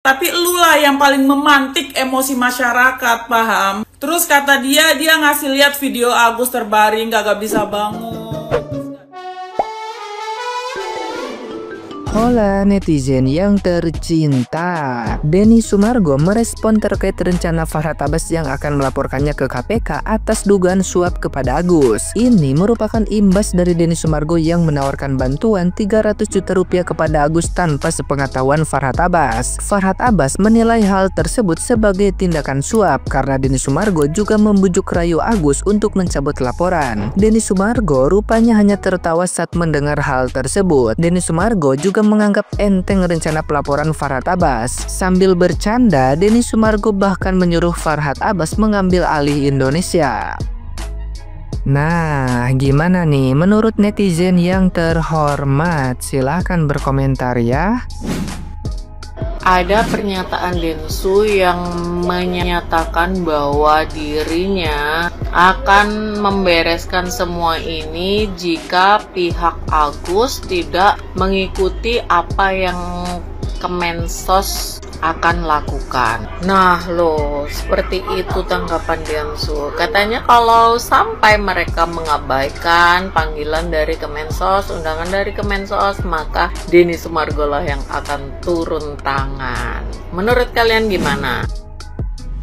Tapi lu lah yang paling memantik emosi masyarakat, paham? Terus kata dia ngasih lihat video Agus terbaring, gak bisa bangun. Hola netizen yang tercinta, Denny Sumargo merespon terkait rencana Farhad Abbas yang akan melaporkannya ke KPK atas dugaan suap kepada Agus. Ini merupakan imbas dari Denny Sumargo yang menawarkan bantuan 300 juta rupiah kepada Agus tanpa sepengetahuan Farhad Abbas. Farhad Abbas menilai hal tersebut sebagai tindakan suap karena Denny Sumargo juga membujuk rayu Agus untuk mencabut laporan. Denny Sumargo rupanya hanya tertawa saat mendengar hal tersebut. Denny Sumargo juga menganggap enteng rencana pelaporan Farhad Abbas. Sambil bercanda, Denny Sumargo bahkan menyuruh Farhad Abbas mengambil alih Indonesia. Nah, gimana nih menurut netizen yang terhormat? Silahkan berkomentar ya. Ada pernyataan Densu yang menyatakan bahwa dirinya akan membereskan semua ini jika pihak Agus tidak mengikuti apa yang Kemensos akan lakukan. Nah loh, seperti itu tanggapan Densu. Katanya kalau sampai mereka mengabaikan panggilan dari Kemensos, undangan dari Kemensos, maka Denny Sumargo lah yang akan turun tangan. Menurut kalian gimana?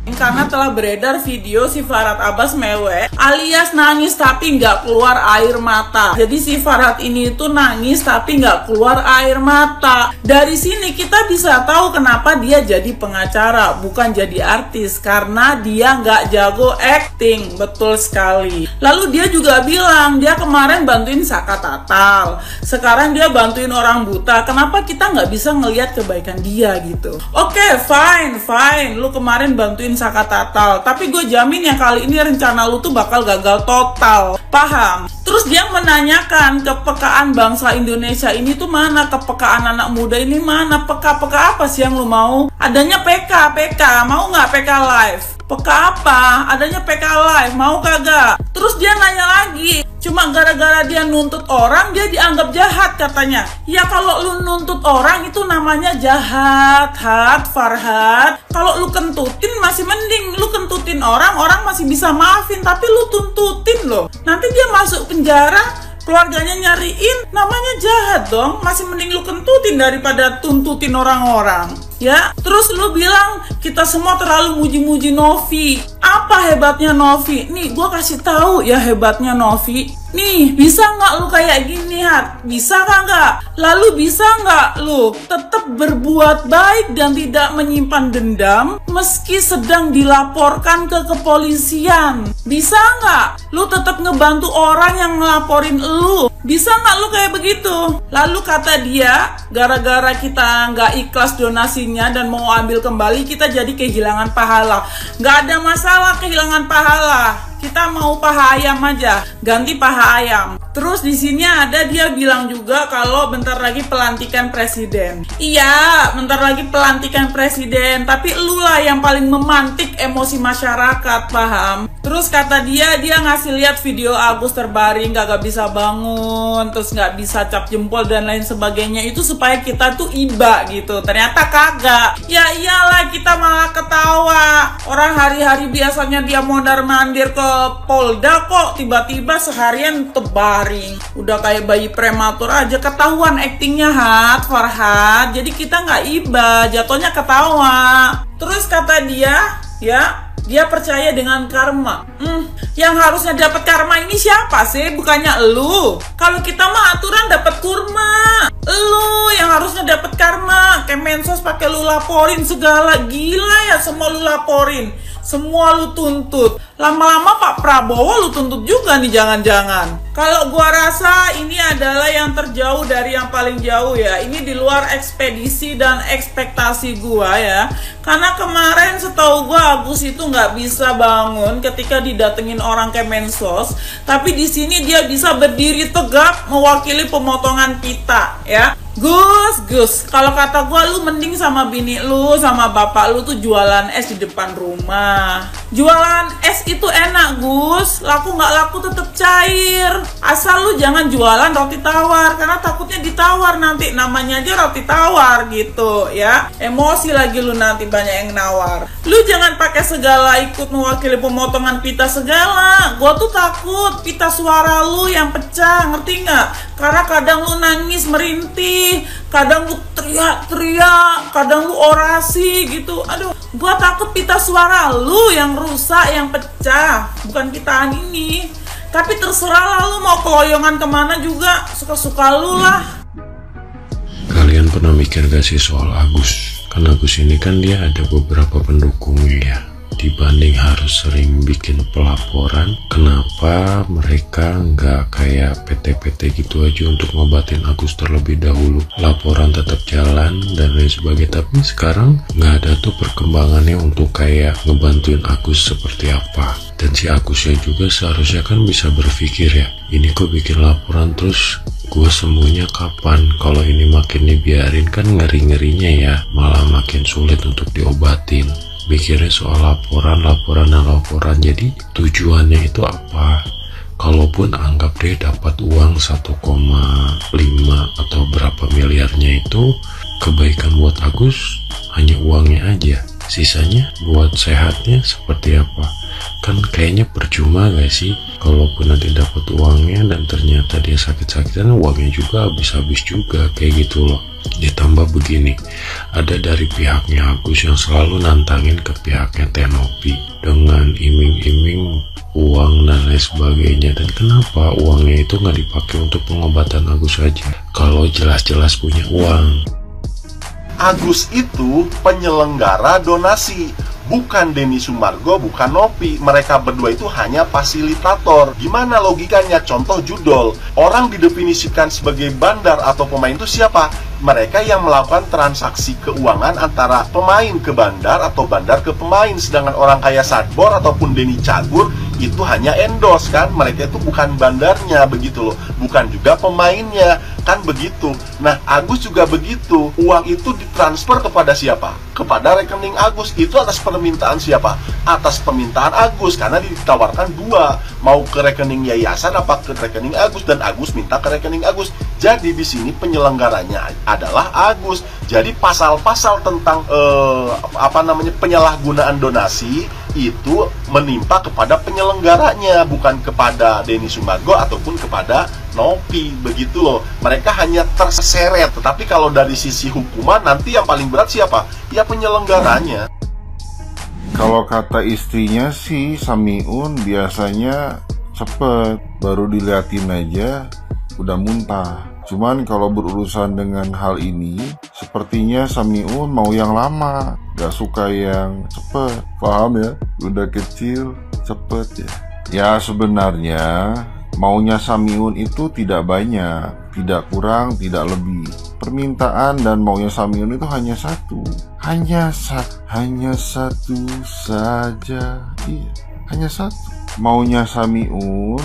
Karena telah beredar video si Farhad Abbas mewek alias nangis tapi nggak keluar air mata. Jadi si Farhad ini tuh nangis tapi nggak keluar air mata. Dari sini kita bisa tahu kenapa dia jadi pengacara bukan jadi artis, karena dia nggak jago acting. Betul sekali. Lalu dia juga bilang dia kemarin bantuin Saka Tatal, sekarang dia bantuin orang buta. Kenapa kita nggak bisa ngelihat kebaikan dia gitu? Oke, fine, lu kemarin bantuin Saka Tatal, tapi gue jamin yang kali ini rencana lu tuh bakal gagal total, paham? Terus dia menanyakan kepekaan bangsa Indonesia ini tuh mana, kepekaan anak muda ini mana, peka apa sih yang lu mau? Adanya PK, mau nggak PK live? Peka apa? Adanya PK live, mau kagak? Terus dia nanya lagi, cuma gara-gara dia nuntut orang dia dianggap jahat katanya. Ya kalau lu nuntut orang itu namanya jahat, Farhad. Kalau lu kentutin masih mending, lu kentutin orang masih bisa maafin, tapi lu tuntutin loh. Nanti dia masuk penjara, keluarganya nyariin, namanya jahat dong. Masih mending lu kentutin daripada tuntutin orang-orang. Ya, terus lu bilang kita semua terlalu muji-muji Novi. Apa hebatnya Novi? Nih, gua kasih tahu ya hebatnya Novi. Nih, bisa nggak lu kayak gini, Hat? Bisa nggak? Lalu bisa nggak lu tetap berbuat baik dan tidak menyimpan dendam meski sedang dilaporkan ke kepolisian? Bisa nggak? Lu tetap ngebantu orang yang ngelaporin lu? Bisa nggak lu kayak begitu? Lalu kata dia, gara-gara kita nggak ikhlas donasinya dan mau ambil kembali, kita jadi kehilangan pahala. Nggak ada masalah kehilangan pahala. Kita mau paha ayam aja, ganti paha ayam. Terus di sini ada dia bilang juga kalau bentar lagi pelantikan presiden. Iya, bentar lagi pelantikan presiden, tapi lu lah yang paling memantik emosi masyarakat, paham? Terus kata dia ngasih lihat video Agus terbaring, gak bisa bangun, terus gak bisa cap jempol dan lain sebagainya, itu supaya kita tuh iba gitu. Ternyata kagak. Ya iyalah, kita malah ketawa. Orang hari-hari biasanya dia mondar-mandir ke Polda, kok tiba-tiba seharian terbaring. Udah kayak bayi prematur aja, ketahuan aktingnya, Farhad. Jadi kita nggak iba, jatuhnya ketawa. Terus kata dia, ya dia percaya dengan karma. Yang harusnya dapat karma ini siapa sih? Bukannya elu. Kalau kita mah aturan dapat kurma. Lu yang harusnya dapat karma. Kemensos pakai lu laporin segala, gila ya, semua lu laporin. Semua lu tuntut. Lama-lama Pak Prabowo lu tuntut juga nih, jangan-jangan. Kalau gua rasa ini adalah yang terjauh dari yang paling jauh ya. Ini di luar ekspedisi dan ekspektasi gua ya. Karena kemarin setahu gua Agus itu nggak bisa bangun ketika didatengin orang Kemensos. Tapi di sini dia bisa berdiri tegak mewakili pemotongan pita ya. Gus, kalau kata gua lu mending sama bini lu, sama bapak lu tuh jualan es di depan rumah. Jualan es itu enak, Gus. Laku nggak laku tetep cair. Asal lu jangan jualan roti tawar, karena takutnya ditawar nanti. Namanya aja roti tawar gitu ya. Emosi lagi lu nanti banyak yang nawar. Lu jangan pakai segala ikut mewakili pemotongan pita segala. Gua tuh takut pita suara lu yang pecah, ngerti nggak? Karena kadang lu nangis merintih, kadang lu teriak-teriak, kadang lu orasi gitu. Aduh, gua takut pita suara lu yang rusak, yang pecah, bukan pitaan ini. Tapi terserah lah, lu mau keloyongan kemana juga, suka-suka lu lah. Kalian pernah mikir gak sih soal Agus? Kan Agus ini kan dia ada beberapa pendukungnya ya. Dibanding harus sering bikin pelaporan, kenapa mereka nggak kayak PT-PT gitu aja untuk ngobatin Agus terlebih dahulu? Laporan tetap jalan dan lain sebagainya, tapi sekarang nggak ada tuh perkembangannya untuk kayak ngebantuin Agus seperti apa. Dan si Agusnya juga seharusnya kan bisa berpikir ya, ini kok bikin laporan terus gue sembuhnya kapan? Kalau ini makin dibiarin kan ngeri-ngerinya ya, malah makin sulit untuk diobatin. Mikirnya soal laporan. Jadi tujuannya itu apa? Kalaupun anggap deh dapat uang 1,5 atau berapa miliarnya itu, kebaikan buat Agus hanya uangnya aja. Sisanya buat sehatnya seperti apa? Kan kayaknya percuma gak sih? Kalaupun nanti dapat uangnya dan ternyata dia sakit-sakitan, uangnya juga habis-habis juga kayak gitu loh. Ditambah begini, ada dari pihaknya Agus yang selalu nantangin ke pihaknya Tenopi dengan iming-iming uang dan lain sebagainya. Dan kenapa uangnya itu nggak dipakai untuk pengobatan Agus saja kalau jelas-jelas punya uang? Agus itu penyelenggara donasi, bukan Denny Sumargo, bukan Nopi. Mereka berdua itu hanya fasilitator. Gimana logikanya? Contoh judul, orang didefinisikan sebagai bandar atau pemain itu siapa? Mereka yang melakukan transaksi keuangan antara pemain ke bandar atau bandar ke pemain. Sedangkan orang kayak Sadbor ataupun Denny Cagur itu hanya endorse kan, mereka itu bukan bandarnya begitu loh, bukan juga pemainnya kan begitu. Nah, Agus juga begitu, uang itu ditransfer kepada siapa? Kepada rekening Agus. Itu atas permintaan siapa? Atas permintaan Agus, karena ditawarkan dua, mau ke rekening yayasan apa ke rekening Agus, dan Agus minta ke rekening Agus. Jadi di sini penyelenggaranya adalah Agus. Jadi pasal-pasal tentang penyalahgunaan donasi itu menimpa kepada penyelenggaranya, bukan kepada Denny Sumargo ataupun kepada Nopi begitu loh. Mereka hanya terseret. Tetapi kalau dari sisi hukuman nanti yang paling berat siapa? Ya penyelenggaranya. Kalau kata istrinya sih, Samiun biasanya cepet, baru diliatin aja udah muntah. Cuman kalau berurusan dengan hal ini, sepertinya Samiun mau yang lama, gak suka yang cepet. Paham ya? Udah kecil, cepet ya. Ya sebenarnya maunya Samiun itu tidak banyak, tidak kurang, tidak lebih. Permintaan dan maunya Samiun itu hanya satu. Hanya satu saja. Iya, hanya satu. Maunya Samiun,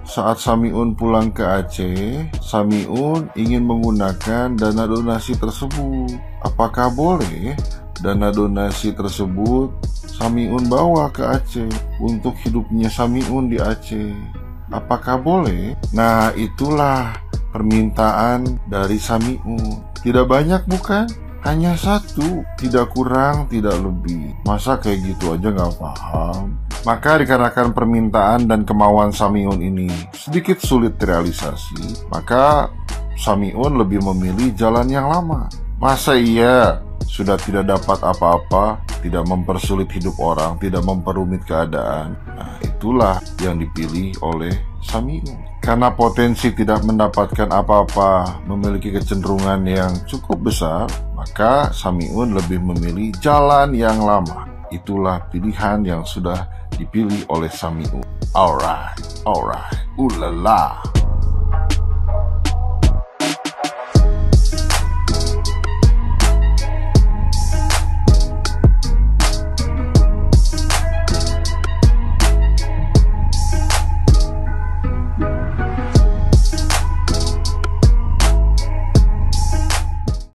saat Samiun pulang ke Aceh, Samiun ingin menggunakan dana donasi tersebut. Apakah boleh dana donasi tersebut Samiun bawa ke Aceh untuk hidupnya Samiun di Aceh? Apakah boleh? Nah, itulah permintaan dari Samiun. Tidak banyak bukan? Hanya satu, tidak kurang, tidak lebih. Masa kayak gitu aja nggak paham? Maka dikarenakan permintaan dan kemauan Samiun ini sedikit sulit terrealisasi, maka Samiun lebih memilih jalan yang lama. Masa iya sudah tidak dapat apa-apa, tidak mempersulit hidup orang, tidak memperumit keadaan. Nah, itulah yang dipilih oleh Samiun. Karena potensi tidak mendapatkan apa-apa memiliki kecenderungan yang cukup besar, maka Samiun lebih memilih jalan yang lama. Itulah pilihan yang sudah dipilih oleh Samiun. Alright, ulala.